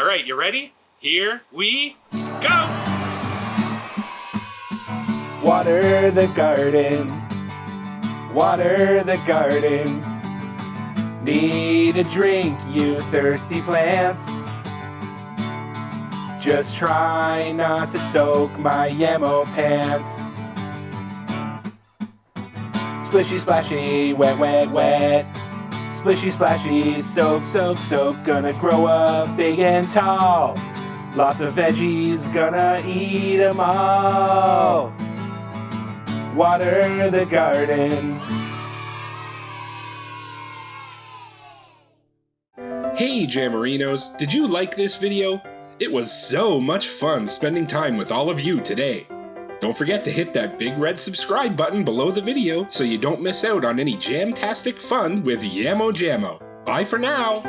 All right, you ready? Here we go! Water the garden, water the garden. Need a drink, you thirsty plants. Just try not to soak my Yammo pants. Splishy splashy, wet wet wet. Splishy splashy, soak soak soak. Gonna grow up big and tall. Lots of veggies, gonna eat them all. Water the garden. Hey Jammerinos, did you like this video? It was so much fun spending time with all of you today. Don't forget to hit that big red subscribe button below the video so you don't miss out on any jam-tastic fun with Yammo Jammo. Bye for now!